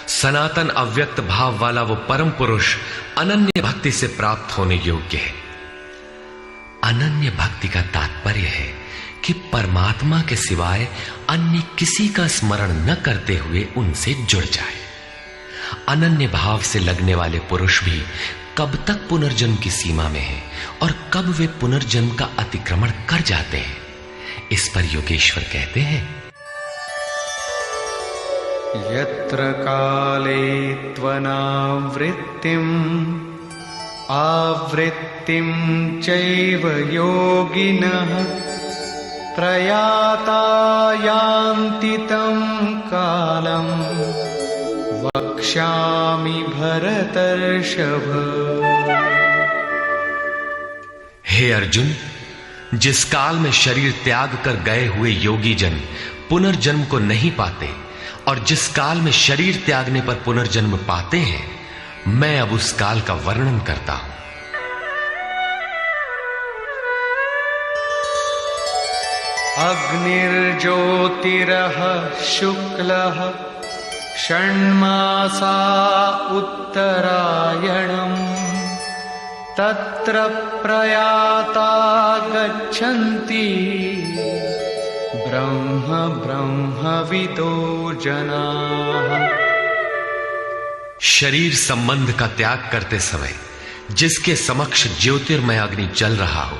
सनातन अव्यक्त भाव वाला वो परम पुरुष अनन्य भक्ति से प्राप्त होने योग्य है। अनन्य भक्ति का तात्पर्य है कि परमात्मा के सिवाय अन्य किसी का स्मरण न करते हुए उनसे जुड़ जाए। अनन्य भाव से लगने वाले पुरुष भी कब तक पुनर्जन्म की सीमा में है और कब वे पुनर्जन्म का अतिक्रमण कर जाते हैं, इस पर योगेश्वर कहते हैं। यत्र काले त्वनावृत्तिम् आवृत्तिं चैव योगिनः प्रयाता यान्ति तं कालं वक्ष्यामि भरतर्षभ। हे अर्जुन, जिस काल में शरीर त्याग कर गए हुए योगी जन पुनर्जन्म को नहीं पाते और जिस काल में शरीर त्यागने पर पुनर्जन्म पाते हैं, मैं अब उस काल का वर्णन करता हूं। अग्निर्ज्योतिरः शुक्लः षण्मासा उत्तरायणम् तत्र प्रयाता गच्छन्ति ब्रह्मविदो जनाः। शरीर संबंध का त्याग करते समय जिसके समक्ष ज्योतिर्मय अग्नि जल रहा हो,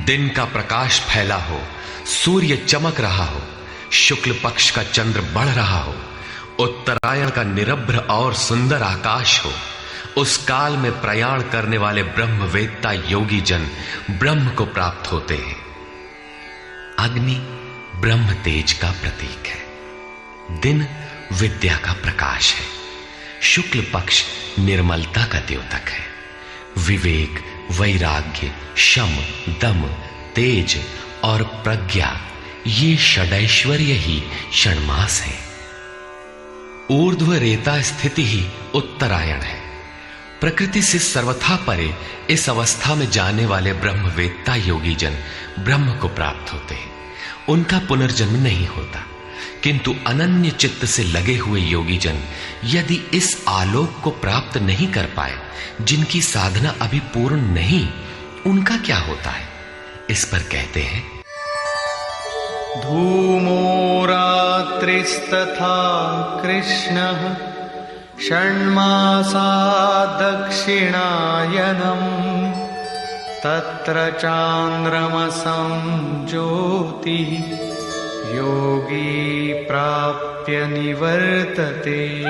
दिन का प्रकाश फैला हो, सूर्य चमक रहा हो, शुक्ल पक्ष का चंद्र बढ़ रहा हो, उत्तरायण का निरभ्र और सुंदर आकाश हो, उस काल में प्रयाण करने वाले ब्रह्मवेत्ता योगी जन ब्रह्म को प्राप्त होते हैं। अग्नि ब्रह्म तेज का प्रतीक है, दिन विद्या का प्रकाश है, शुक्ल पक्ष निर्मलता का द्योतक है, विवेक, वैराग्य, शम, दम, तेज और प्रज्ञा ये षडैश्वर्य ही षण्मास है। ऊर्ध्व रेता स्थिति ही उत्तरायण है। प्रकृति से सर्वथा परे इस अवस्था में जाने वाले ब्रह्मवेत्ता योगी जन ब्रह्म को प्राप्त होते हैं। उनका पुनर्जन्म नहीं होता, किंतु अनन्य चित्त से लगे हुए योगी जन यदि इस आलोक को प्राप्त नहीं कर पाए, जिनकी साधना अभी पूर्ण नहीं, उनका क्या होता है, इस पर कहते हैं। धूमो रात्रिस्तथा कृष्णः षण्मासा दक्षिणायनम् तत्र चान्द्रमसं ज्योतिः योगी प्राप्य निवर्तते।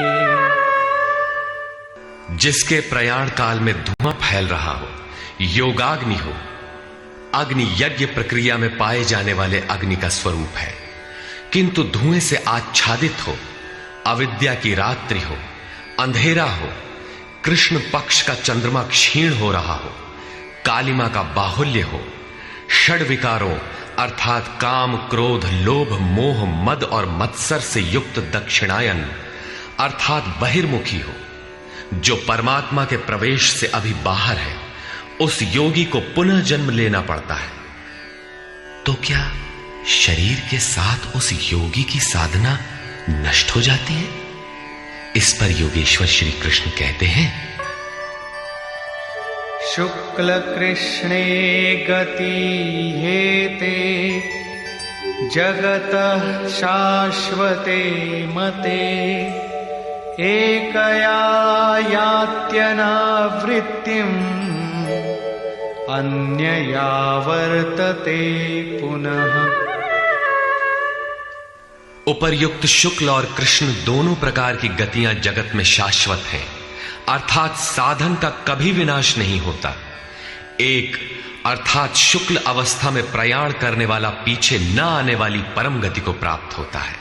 जिसके प्रयाण काल में धुआं फैल रहा हो, योगाग्नि हो, अग्नि यज्ञ प्रक्रिया में पाए जाने वाले अग्नि का स्वरूप है, किंतु धुएं से आच्छादित हो, अविद्या की रात्रि हो, अंधेरा हो, कृष्ण पक्ष का चंद्रमा क्षीण हो रहा हो, कालिमा का बाहुल्य हो, षड विकारों अर्थात काम, क्रोध, लोभ, मोह, मद और मत्सर से युक्त दक्षिणायन अर्थात बहिर्मुखी हो, जो परमात्मा के प्रवेश से अभी बाहर है, उस योगी को पुनः जन्म लेना पड़ता है। तो क्या शरीर के साथ उस योगी की साधना नष्ट हो जाती है? इस पर योगेश्वर श्री कृष्ण कहते हैं। शुक्ल कृष्णे गति हेते जगतः शाश्वते मते एकया यात्यनावृत्तिम् अन्यया वर्तते पुनः। उपर्युक्त शुक्ल और कृष्ण दोनों प्रकार की गतियां जगत में शाश्वत हैं, अर्थात साधन का कभी विनाश नहीं होता। एक अर्थात शुक्ल अवस्था में प्रयाण करने वाला पीछे न आने वाली परम गति को प्राप्त होता है,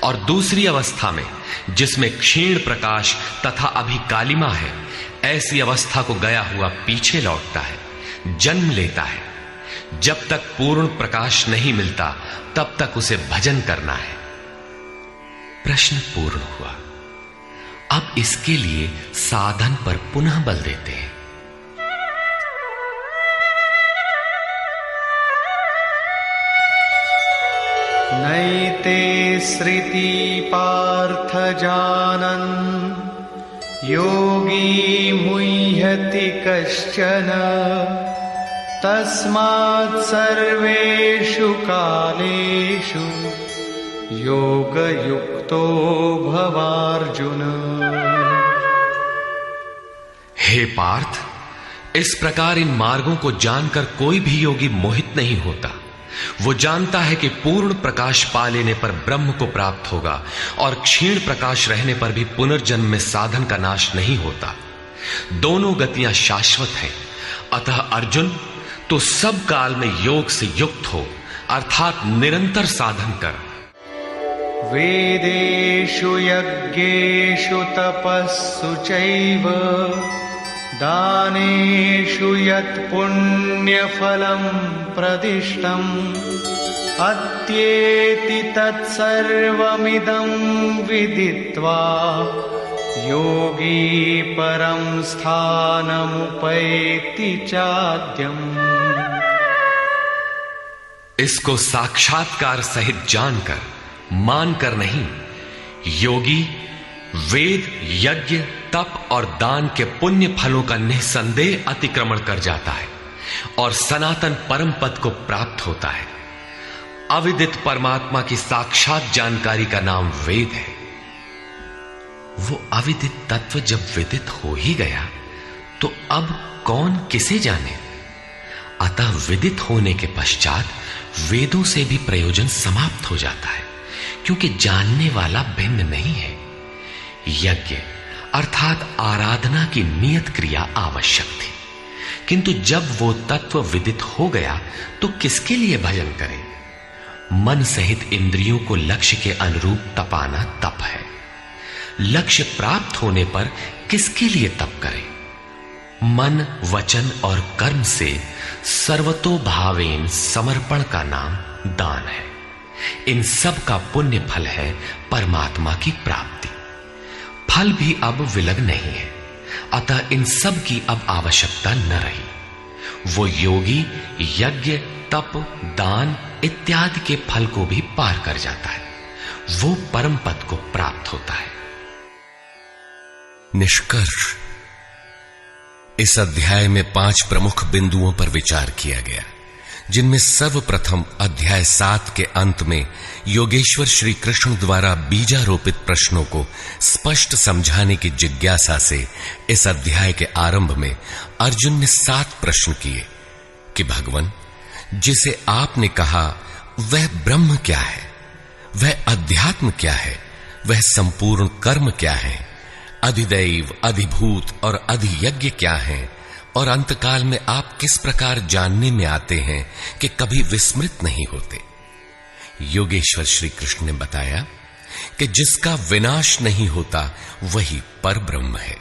और दूसरी अवस्था में जिसमें क्षीण प्रकाश तथा अभी कालिमा है, ऐसी अवस्था को गया हुआ पीछे लौटता है, जन्म लेता है। जब तक पूर्ण प्रकाश नहीं मिलता तब तक उसे भजन करना है। प्रश्न पूर्ण हुआ। अब इसके लिए साधन पर पुनः बल देते हैं। नैते श्रुति पार्थ जानन् योगी मुह्यति कश्चन तस्मात् सर्वेषु कालेषु योगयुक्तो भवार्जुन। हे पार्थ, इस प्रकार इन मार्गों को जानकर कोई भी योगी मोहित नहीं होता। वो जानता है कि पूर्ण प्रकाश पा लेने पर ब्रह्म को प्राप्त होगा और क्षीण प्रकाश रहने पर भी पुनर्जन्म में साधन का नाश नहीं होता। दोनों गतियां शाश्वत हैं। अतः अर्जुन, तो सब काल में योग से युक्त हो, अर्थात निरंतर साधन कर। वेदेषु यज्ञेषु तपस्सु चैव दानेषु यत् पुण्यफलं प्रदिष्टम् अत्येति तत्सर्वमिदं विदित्वा योगी परं स्थानमुपैति चाद्यम्। इसको साक्षात्कार सहित जानकर, मानकर नहीं, योगी वेद, यज्ञ, तप और दान के पुण्य फलों का निसंदेह अतिक्रमण कर जाता है और सनातन परम पद को प्राप्त होता है। अविदित परमात्मा की साक्षात जानकारी का नाम वेद है। वो अविदित तत्व जब विदित हो ही गया तो अब कौन किसे जाने। अतः विदित होने के पश्चात वेदों से भी प्रयोजन समाप्त हो जाता है, क्योंकि जानने वाला भिन्न नहीं है। यज्ञ अर्थात आराधना की नियत क्रिया आवश्यक थी, किंतु जब वो तत्व विदित हो गया तो किसके लिए भजन करें। मन सहित इंद्रियों को लक्ष्य के अनुरूप तपाना तप है। लक्ष्य प्राप्त होने पर किसके लिए तप करें। मन, वचन और कर्म से सर्वतोभावेन समर्पण का नाम दान है। इन सब का पुण्य फल है परमात्मा की प्राप्ति। फल भी अब विलग नहीं है, अतः इन सब की अब आवश्यकता न रही। वो योगी यज्ञ, तप, दान इत्यादि के फल को भी पार कर जाता है। वो परम पद को प्राप्त होता है। निष्कर्ष, इस अध्याय में 5 प्रमुख बिंदुओं पर विचार किया गया, जिनमें सर्वप्रथम अध्याय 7 के अंत में योगेश्वर श्री कृष्ण द्वारा बीजारोपित प्रश्नों को स्पष्ट समझाने की जिज्ञासा से इस अध्याय के आरंभ में अर्जुन ने 7 प्रश्न किए कि भगवान, जिसे आपने कहा वह ब्रह्म क्या है, वह अध्यात्म क्या है, वह संपूर्ण कर्म क्या है, अधिदैव, अधिभूत और अधियज्ञ क्या है, और अंतकाल में आप किस प्रकार जानने में आते हैं कि कभी विस्मृत नहीं होते। योगेश्वर श्री कृष्ण ने बताया कि जिसका विनाश नहीं होता वही पर ब्रह्म है।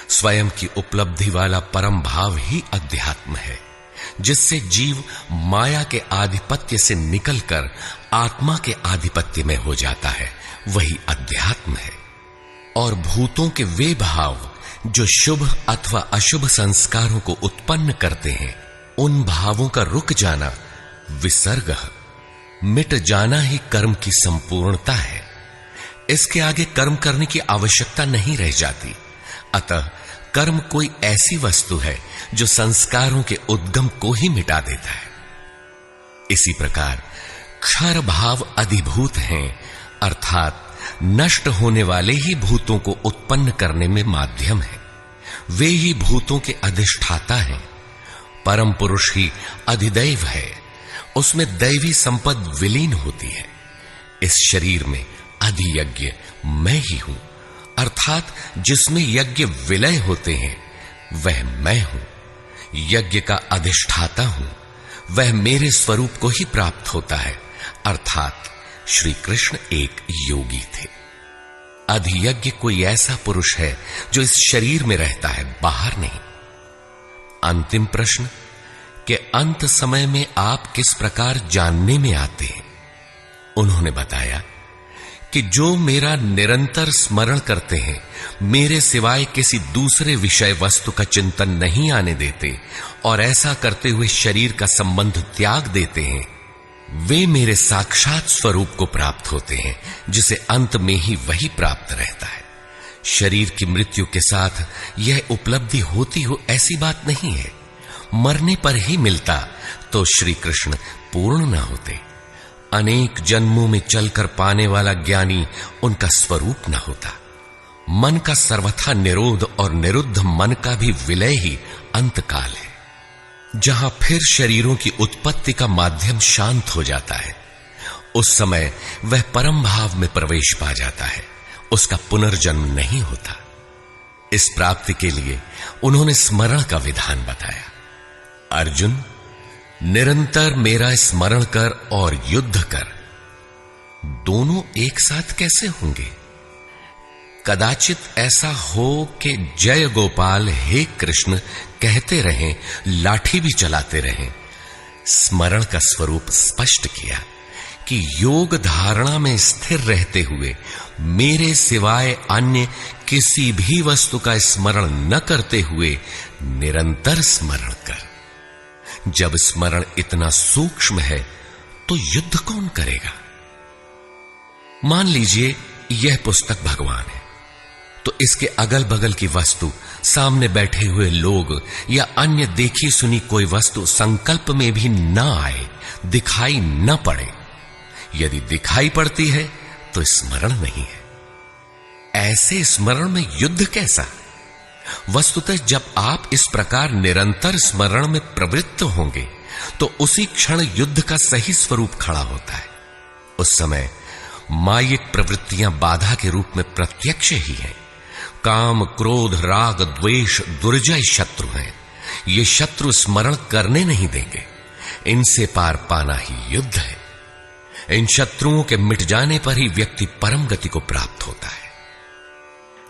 स्वयं की उपलब्धि वाला परम भाव ही अध्यात्म है, जिससे जीव माया के आधिपत्य से निकलकर आत्मा के आधिपत्य में हो जाता है, वही अध्यात्म है। और भूतों के वे भाव जो शुभ अथवा अशुभ संस्कारों को उत्पन्न करते हैं, उन भावों का रुक जाना, विसर्ग, मिट जाना ही कर्म की संपूर्णता है। इसके आगे कर्म करने की आवश्यकता नहीं रह जाती। अतः कर्म कोई ऐसी वस्तु है जो संस्कारों के उद्गम को ही मिटा देता है। इसी प्रकार क्षर भाव अधिभूत हैं, अर्थात नष्ट होने वाले ही भूतों को उत्पन्न करने में माध्यम है। वे ही भूतों के अधिष्ठाता हैं। परम पुरुष ही अधिदैव है, उसमें दैवी संपद विलीन होती है। इस शरीर में अधियज्ञ मैं ही हूं, अर्थात जिसमें यज्ञ विलय होते हैं वह मैं हूं। यज्ञ का अधिष्ठाता हूं, वह मेरे स्वरूप को ही प्राप्त होता है, अर्थात श्री कृष्ण एक योगी थे। अधियज्ञ कोई ऐसा पुरुष है जो इस शरीर में रहता है, बाहर नहीं। अंतिम प्रश्न कि अंत समय में आप किस प्रकार जानने में आते हैं। उन्होंने बताया कि जो मेरा निरंतर स्मरण करते हैं, मेरे सिवाय किसी दूसरे विषय वस्तु का चिंतन नहीं आने देते और ऐसा करते हुए शरीर का संबंध त्याग देते हैं, वे मेरे साक्षात स्वरूप को प्राप्त होते हैं, जिसे अंत में ही वही प्राप्त रहता है। शरीर की मृत्यु के साथ यह उपलब्धि होती हो ऐसी बात नहीं है। मरने पर ही मिलता तो श्री कृष्ण पूर्ण न होते। अनेक जन्मों में चलकर पाने वाला ज्ञानी उनका स्वरूप न होता। मन का सर्वथा निरोध और निरुद्ध मन का भी विलय ही अंतकाल है, जहां फिर शरीरों की उत्पत्ति का माध्यम शांत हो जाता है। उस समय वह परम भाव में प्रवेश पा जाता है, उसका पुनर्जन्म नहीं होता। इस प्राप्ति के लिए उन्होंने स्मरण का विधान बताया। अर्जुन, निरंतर मेरा स्मरण कर और युद्ध कर, दोनों एक साथ कैसे होंगे? कदाचित ऐसा हो कि जय गोपाल हे कृष्ण कहते रहें, लाठी भी चलाते रहें। स्मरण का स्वरूप स्पष्ट किया कि योग धारणा में स्थिर रहते हुए मेरे सिवाय अन्य किसी भी वस्तु का स्मरण न करते हुए निरंतर स्मरण कर। जब स्मरण इतना सूक्ष्म है तो युद्ध कौन करेगा? मान लीजिए यह पुस्तक भगवान है, तो इसके अगल बगल की वस्तु, सामने बैठे हुए लोग या अन्य देखी सुनी कोई वस्तु संकल्प में भी न आए, दिखाई न पड़े। यदि दिखाई पड़ती है तो स्मरण नहीं है। ऐसे स्मरण में युद्ध कैसा? वस्तुतः जब आप इस प्रकार निरंतर स्मरण में प्रवृत्त होंगे तो उसी क्षण युद्ध का सही स्वरूप खड़ा होता है। उस समय मायिक प्रवृत्तियां बाधा के रूप में प्रत्यक्ष ही हैं। काम, क्रोध, राग, द्वेष दुर्जय शत्रु हैं। ये शत्रु स्मरण करने नहीं देंगे। इनसे पार पाना ही युद्ध है। इन शत्रुओं के मिट जाने पर ही व्यक्ति परम गति को प्राप्त होता है।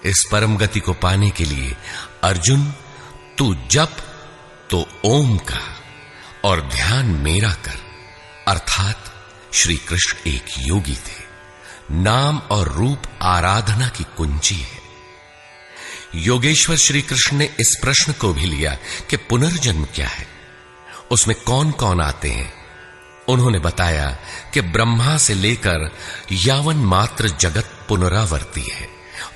इस परम गति को पाने के लिए अर्जुन, तू जप तो ओम का और ध्यान मेरा कर, अर्थात श्री कृष्ण एक योगी थे। नाम और रूप आराधना की कुंजी है। योगेश्वर श्री कृष्ण ने इस प्रश्न को भी लिया कि पुनर्जन्म क्या है, उसमें कौन कौन आते हैं। उन्होंने बताया कि ब्रह्मा से लेकर यावन मात्र जगत पुनरावर्ती है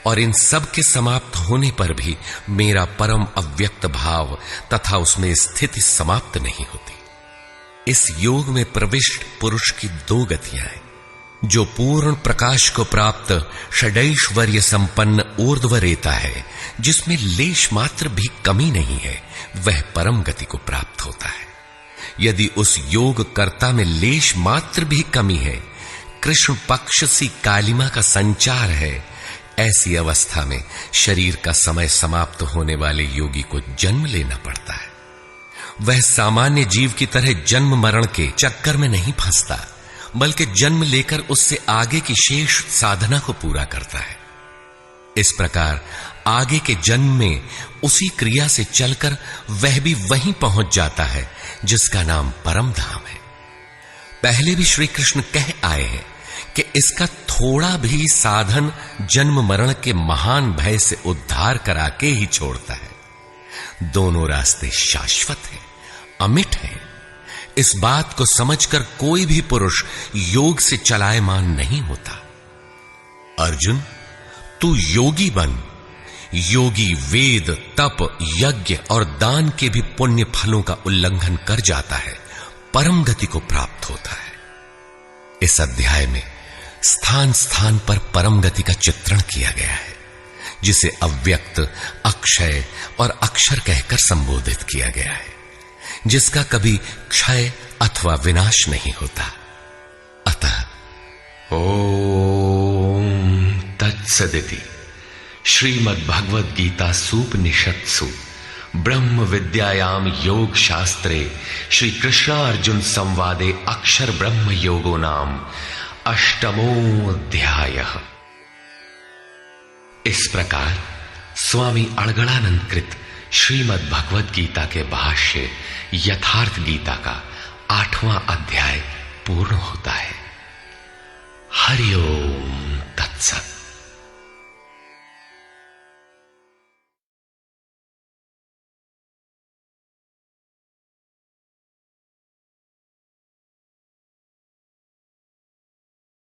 और इन सब के समाप्त होने पर भी मेरा परम अव्यक्त भाव तथा उसमें स्थिति समाप्त नहीं होती। इस योग में प्रविष्ट पुरुष की दो गतियां हैं। जो पूर्ण प्रकाश को प्राप्त षडैश्वर्य संपन्न ऊर्ध्वरेता है, जिसमें लेश मात्र भी कमी नहीं है, वह परम गति को प्राप्त होता है। यदि उस योग कर्ता में लेश मात्र भी कमी है, कृष्ण पक्ष सी कालिमा का संचार है, ऐसी अवस्था में शरीर का समय समाप्त होने वाले योगी को जन्म लेना पड़ता है। वह सामान्य जीव की तरह जन्म मरण के चक्कर में नहीं फंसता, बल्कि जन्म लेकर उससे आगे की शेष साधना को पूरा करता है। इस प्रकार आगे के जन्म में उसी क्रिया से चलकर वह भी वहीं पहुंच जाता है जिसका नाम परम धाम है। पहले भी श्री कृष्ण कह आए हैं कि इसका थोड़ा भी साधन जन्म मरण के महान भय से उद्धार करा के ही छोड़ता है। दोनों रास्ते शाश्वत हैं, अमिट हैं। इस बात को समझकर कोई भी पुरुष योग से चलायमान नहीं होता। अर्जुन, तू योगी बन। योगी वेद, तप, यज्ञ और दान के भी पुण्य फलों का उल्लंघन कर जाता है, परम गति को प्राप्त होता है। इस अध्याय में स्थान स्थान पर परम गति का चित्रण किया गया है, जिसे अव्यक्त, अक्षय और अक्षर कहकर संबोधित किया गया है, जिसका कभी क्षय अथवा विनाश नहीं होता। अतः ओम तत्सदिति श्रीमद् भगवद गीता सूपनिषत्सु ब्रह्म विद्यायाम योग शास्त्रे श्री कृष्ण अर्जुन संवादे अक्षर ब्रह्म योगो नाम अष्टमोऽध्यायः। इस प्रकार स्वामी अड़गड़ानंद कृत श्रीमद् भगवद गीता के भाष्य यथार्थ गीता का 8वां अध्याय पूर्ण होता है। हरि ओम तत्सत।